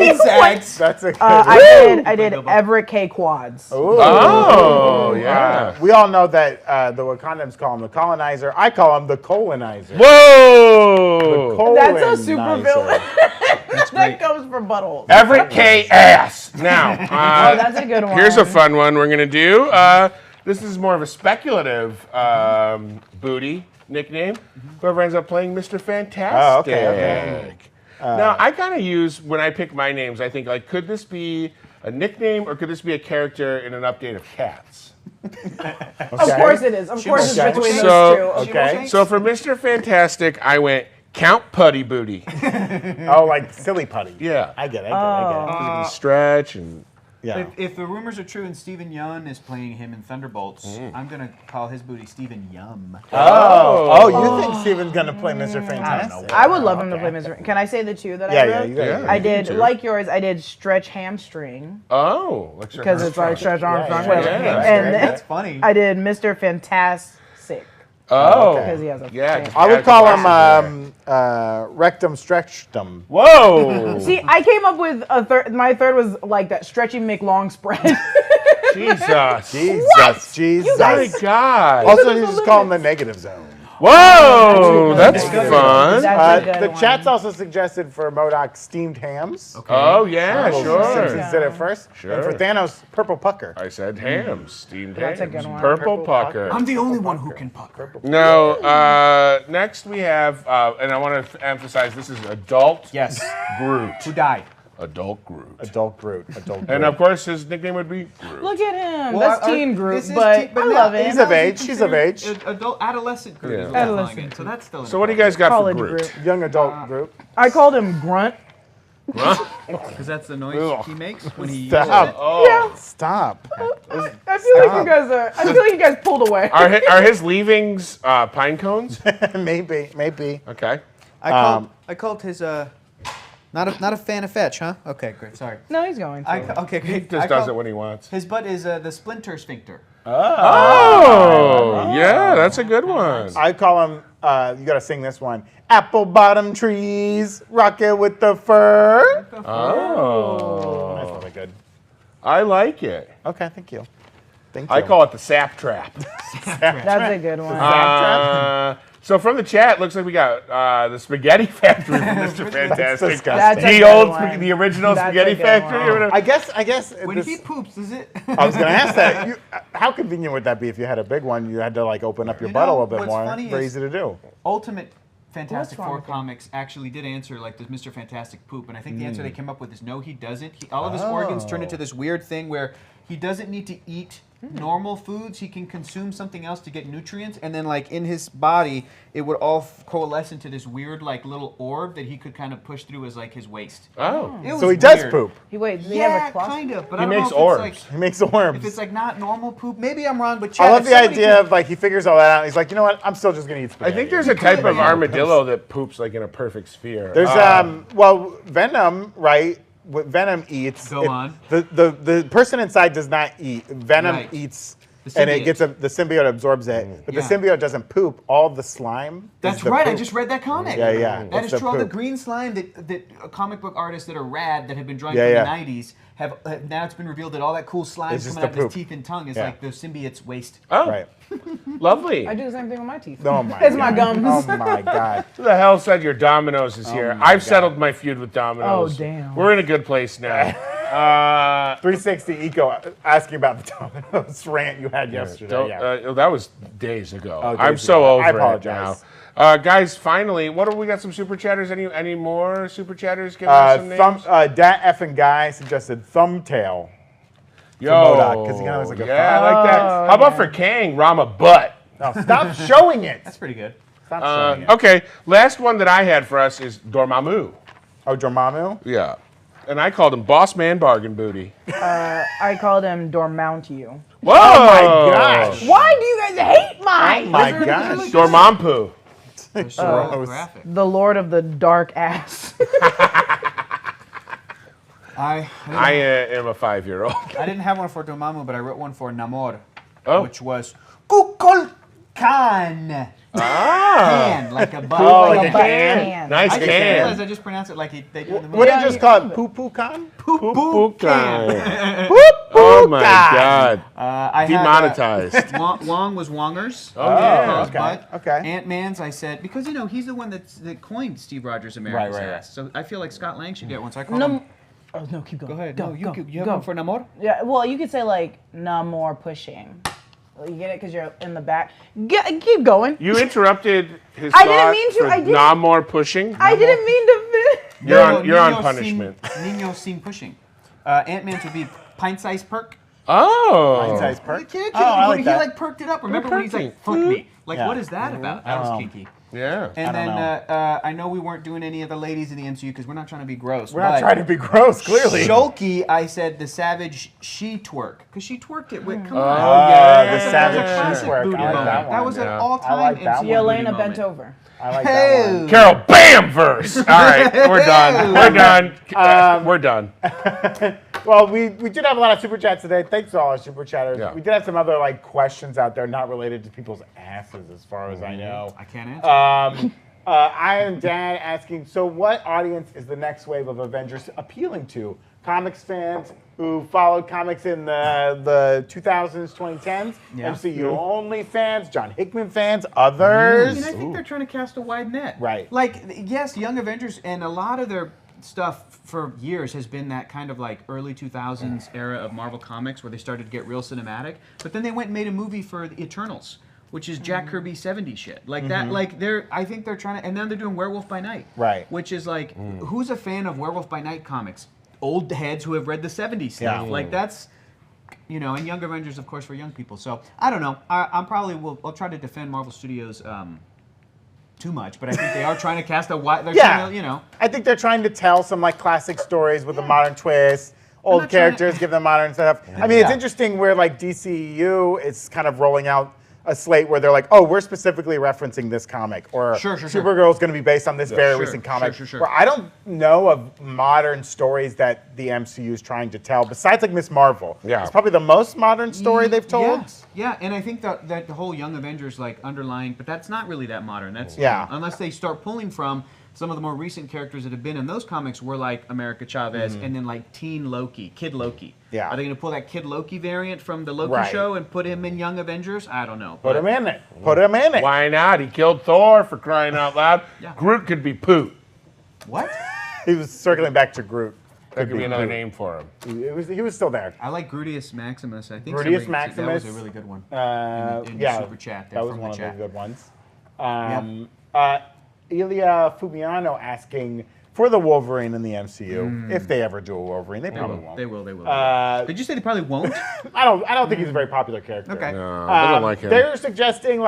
He sags. That's a good. I did Everett K. Quads. Ooh. Oh, yeah. We all know that the Wakandans call him the colonizer. I call him the colonizer. Whoa! That's a super Colonizer. villain. That's That great. comes from buttholes. Everett K. Ass. Now, Oh, that's a good one. here's a fun one we're gonna do. This is more of a speculative booty nickname. Whoever ends up playing Mr. Fantastic. Oh, okay. Now, I kind of use, when I pick my names, I think, like, could this be a nickname or could this be a character in an update of Cats? Of course it is. Of course it's Okay. between So- those two. Okay. So for Mr. Fantastic, I went Count Putty Booty. Oh, like silly putty. Yeah. I get it. You can stretch and... Yeah. If the rumors are true and Steven Yeun is playing him in Thunderbolts, I'm going to call his booty Steven Yum. Oh, you think Steven's gonna play Mr. Fantastic? I would love him to play Mr. Can I say the two that I Yeah, wrote? you got Yeah. it. I did, You can too. like yours, I did stretch hamstring Oh. because it's like stretch Armstrong. yeah, whatever. yeah. And That's funny. I did Mr. Fantastic Oh. because he has a Yeah. I would call him glasses rectum stretchdom. Whoa. See, I came up with a third. My third was like that stretchy McLong spread. Jesus. Jesus. My God. Also, you just call him the negative zone. Whoa. That's Negative fun. That's a good The one. chat's also suggested for Modok steamed hams. Okay. Oh, yeah, Simpsons sure. did it first. Sure. And for Thanos, purple pucker. I said hams, steamed That's a hams. good one. Purple Purple pucker. I'm the only one who can pucker. No, next we have, and I want to emphasize this is adult Yes. Groot. Who died? Adult Groot. Adult Groot. Adult Groot. And of course, his nickname would be Groot. Look at him. Well, That's teen group, this is but teen- but I now love it. he's of age. She's of age. Adult, adolescent group. Yeah. Is what I'm calling Adolescent it. So that's still. So what do you guys got College for Groot? group. Young adult Groot. I called him Grunt. Because that's the noise Ugh. he makes when he. Stop. Oh. Yeah. Stop. I feel like you guys are. I feel like you guys pulled away. Are his leavings pine cones? Maybe. Okay. I called his. Not a fan of fetch, huh? Okay, great. Sorry. No, he's going. To. Okay, He great. just does it when he wants. His butt is the splinter sphincter. Oh, yeah, that's a good one. I call him, you gotta sing this one. Apple bottom trees, rocket with the fur. Oh, That's really good. I like it. Okay, thank you. Thank you. I call it the sap trap. That's a good one. So from the chat, looks like we got the Spaghetti Factory from Mr. Fantastic. disgusting. That's a The good old, one. the original That's a Spaghetti good Factory. one. or whatever. I guess When this- he poops, is it? I was gonna ask that. How convenient would that be if you had a big one? You had to like open up your You butt a know, little bit what's more. funny Very is- easy to do. Ultimate Fantastic wrong Four with him? comics actually did answer, like, does Mr. Fantastic poop? And I think the answer they came up with is no, he doesn't. All of his organs turn into this weird thing where he doesn't need to eat normal foods. He can consume something else to get nutrients. And then, like, in his body, it would all coalesce into this weird, like, little orb that he could kind of push through as, like, his waist. Oh. It was So he does weird. poop. He wait. Does he Yeah, have a closet? kind of. But He I don't makes know if orbs. it's like, He makes worms. if it's like not normal poop. Maybe I'm wrong, but I Chad, love if the somebody idea could- of like he figures all that out. He's like, you know what? I'm still just gonna eat I spaghetti. think there's a type of armadillo that poops like in a perfect sphere. There's well, Venom, right? What Venom eats. Go on. The person inside does not eat. Venom Right. eats and it gets the symbiote absorbs it, but the symbiote doesn't poop. All the slime. That's is the right. I poop. just read that comic. Yeah. That It's is true. All the poop. green slime that comic book artists that are rad that have been drawing Yeah, from the 90s have now it's been revealed that all that cool slime It's just coming out the of his poop. teeth and tongue is Yeah. like the symbiote's waste. Oh, Right. lovely. I do the same thing with my teeth. Oh my. It's my God. gums. Oh my God. Who the hell said your Domino's is here? my I've God. settled my feud with Domino's. Oh, damn. We're in a good place now. 360 Eco asking about the Domino's rant you had yesterday. That was days ago. Oh, days I'm so ago. over I it apologize. now. Guys, finally, what do we got? Some super chatters? Any more super chatters? Give us some names. Dat effing guy suggested Thumbtail. Yo, Modok, 'cause he kinda looks like a yeah, I like that. Oh, How about for Kang, Rama Butt? No, stop showing it. That's pretty good. Stop showing it. Okay, last one that I had for us is Dormammu. Oh, Dormammu? Yeah. And I called him Boss Man Bargain Booty. I called him Dormount you. Whoa! Oh my gosh. Why do you guys hate mine? Oh my gosh. Dormammu. They're so Gross. graphic. The Lord of the Dark Ass. I am a 5-year-old. I didn't have one for Dormammu, but I wrote one for Namor, Oh. which was Kukulkan. Can, like a bug. Oh, Like like a a butt can? can. Nice I just realized can. I just pronounced it like they do in the movie. What did you just call it? you- Poo-poo con? Bukan. Oh my God. I Demonetized. Had, Wang was Wongers. Oh, yeah. His butt. okay. Ant-Man's, I said, because, he's the one that coined Steve Rogers' America's Right. ass. So I feel like Scott Lang should get one. So I call him. Oh, no, keep going. Go ahead. Go, No, go, you have go. one for Namor? Yeah, well, you could say like, no more pushing. Well, you get it because you're in the back. Keep going. You interrupted his I thought didn't mean to, for I didn't. no more pushing. I didn't mean to. You're on Nino punishment. Nino seen pushing. Ant-Man's would be pint-sized perk. Oh. Size perk? The kid, Oh, I like he that. like perked it up. Remember when he's like, fuck me? Like, Yeah. what is that about? That was kinky. Yeah. And don't then I know we weren't doing any of the ladies in the MCU because we're not trying to be gross. We're not trying to be gross, clearly. Shulky, I said the savage she twerk because she twerked it with. Come on. yeah. The That's savage a she classic twerk. booty I like moment. that one. That was an Yeah. all-time I like that MCU one. Yelena booty bent moment. over. I like that one. Carol, bam verse. All right, we're done. We're done. We're done. Well, we did have a lot of super chats today. Thanks to all our super chatters. Yeah. We did have some other questions out there not related to people's asses, as far as I know. I can't answer. I am Dan asking, so what audience is the next wave of Avengers appealing to? Comics fans who followed comics in the 2000s, 2010s? Yeah. MCU only fans? John Hickman fans? Others? I think they're trying to cast a wide net. Right. Like, yes, Young Avengers and a lot of their stuff for years has been that kind of like early 2000s era of Marvel Comics where they started to get real cinematic. But then they went and made a movie for the Eternals, which is Jack Kirby 70s shit. Like that, like I think they're trying to, and then they're doing Werewolf by Night. Right. Which is like, who's a fan of Werewolf by Night comics? Old heads who have read the 70s stuff. Yeah. Like that's, and Young Avengers, of course, for young people. So I don't know. I'll try to defend Marvel Studios too much, but I think they are trying to cast a wide. They're trying to, I think they're trying to tell some classic stories with a modern twist. Old not trying characters, give them modern stuff. I mean, it's interesting where DCEU is kind of rolling out a slate where they're like, oh, we're specifically referencing this comic, or Sure. Supergirl's going to be based on this very Sure, recent comic. sure. Where I don't know of modern stories that the MCU is trying to tell, besides Miss Marvel. Yeah. It's probably the most modern story they've told. Yeah, and I think that the whole Young Avengers underlying, but that's not really that modern. That's unless they start pulling from some of the more recent characters that have been in those comics were like America Chavez and then like Teen Loki, Kid Loki. Yeah. Are they going to pull that Kid Loki variant from the Loki show and put him in Young Avengers? I don't know. Put him in it. Put him in it. Why not? He killed Thor, for crying out loud. Yeah. Groot could be Poot. What? He was circling back to Groot. That could be another name for him. He was still there. I like Grudius Maximus. I think Grudius that Maximus. was a really good one. In the super chat there that was from one the of chat. the good ones. Ilya Fumiano asking for the Wolverine in the MCU, if they ever do a Wolverine. They probably won't. They will. Did you say they probably won't? I don't think he's a very popular character. Okay. No, they don't like him. They're suggesting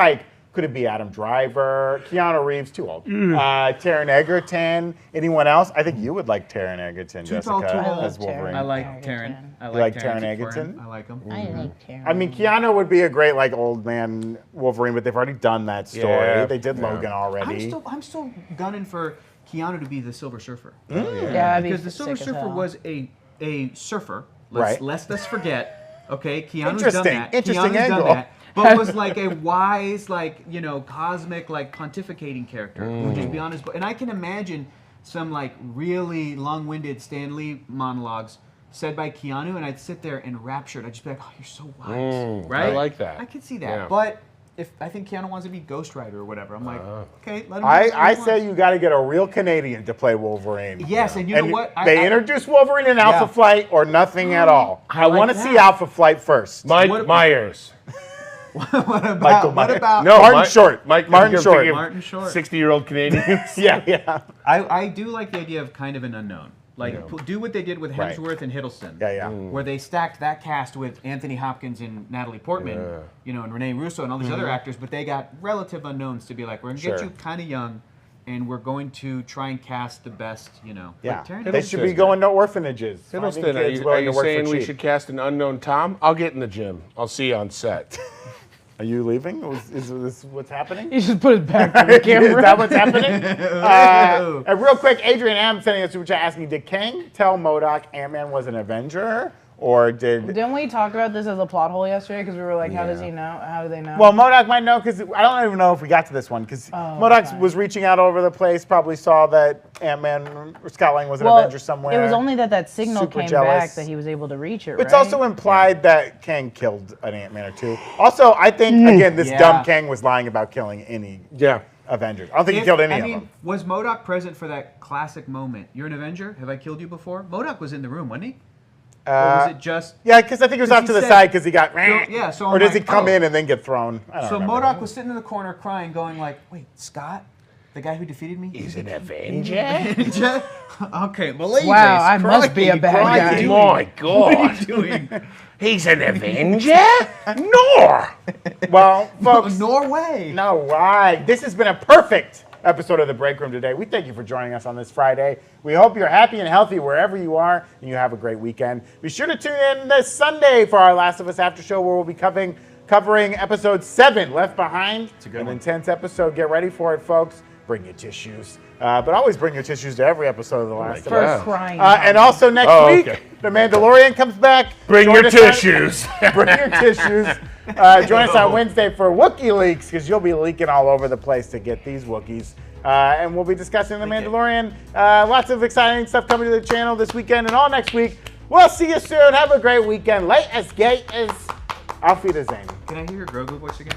could it be Adam Driver, Keanu Reeves, too old, Taron Egerton, anyone else? I think you would like Taron Egerton, tall, Jessica, tall. as Wolverine. I like Taron. I like like Taron Taron Egerton? I like him. I like Karen. I mean, Keanu would be a great old man Wolverine, but they've already done that story. Yeah. They did Logan already. I'm still gunning for Keanu to be the Silver Surfer. Yeah, Because the Silver Surfer was a surfer. Lest us forget. Okay, Keanu's Interesting. done that. Interesting Keanu's angle. done that. But was like a wise, like, you know, cosmic, like, pontificating character who would just be on his... And I can imagine some, like, really long-winded Stan Lee monologues said by Keanu, and I'd sit there enraptured. I'd just be like, oh, you're so wise. Right? I like that. I could see that. Yeah. But if I think Keanu wants to be Ghost Rider or whatever, I'm like, okay, let him do I what he say wants. you got to get a real Canadian to play Wolverine. Yes, and you know what? They introduced Wolverine in Alpha Flight or nothing at all. I like want to that. see Alpha Flight first. Mike Myers. Michael What Myers. about... No, Martin Short. Martin Short. Short. Martin Short. 60-year-old Canadians. Yeah. I do like the idea of kind of an unknown. Like, do what they did with Right. Hemsworth and Hiddleston. Yeah. Where they stacked that cast with Anthony Hopkins and Natalie Portman, you know, and Rene Russo and all these other actors, but they got relative unknowns to be like, we're going to get you kind of young, and we're going to try and cast the best, you know. Yeah. Like They should be going to orphanages. finding Hiddleston, kids are willing you to work for saying we cheap. should cast an unknown Tom? I'll get in the gym. I'll see you on set. Are you leaving? Is this what's happening? He just put his back to the camera. Is that what's happening? And real quick, Adrian M. sending us a super chat asking, did Kang tell MODOK Ant-Man was an Avenger? Or did... Didn't we talk about this as a plot hole yesterday? Because we were like, how does he know? How do they know? Well, MODOK might know because I don't even know if we got to this one because MODOK was reaching out all over the place, probably saw that Ant-Man or Scott Lang was an Avenger somewhere. It was only that signal Super came jealous. back that he was able to reach it, It's right? also implied that Kang killed an Ant-Man or two. Also, I think, again, this dumb Kang was lying about killing any Avengers. I don't think he killed any of them. Was MODOK present for that classic moment? You're an Avenger? Have I killed you before? MODOK was in the room, wasn't he? Or was it just... Yeah, because I think it was off to the side because he got... so or does he I'm like, come in and then get thrown? I don't So remember. MODOK was sitting in the corner crying, going like, wait, Scott? The guy who defeated me? He's an Avenger? Okay, Malaysia. Wow, I must be a bad guy. My God. What are you doing? He's an Avenger? Nor. Well, folks... Norway. No, why? This has been a perfect episode of The Breakroom today. We thank you for joining us on this Friday. We hope you're happy and healthy wherever you are, and you have a great weekend. Be sure to tune in this Sunday for our Last of Us After Show, where we'll be covering episode 7, Left Behind. It's an intense episode. Get ready for it, folks. Bring your tissues. But always bring your tissues to every episode of The Last of Us. For crying. And also next week, The Mandalorian comes back. Bring Join your us on- tissues. Bring your tissues. Join us on Wednesday for Wookiee Leaks, because you'll be leaking all over the place to get these Wookiees. And we'll be discussing The Mandalorian. Lots of exciting stuff coming to the channel this weekend and all next week. We'll see you soon. Have a great weekend. Late as gate as Auf Wiedersehen. Can I hear your Grogu voice again?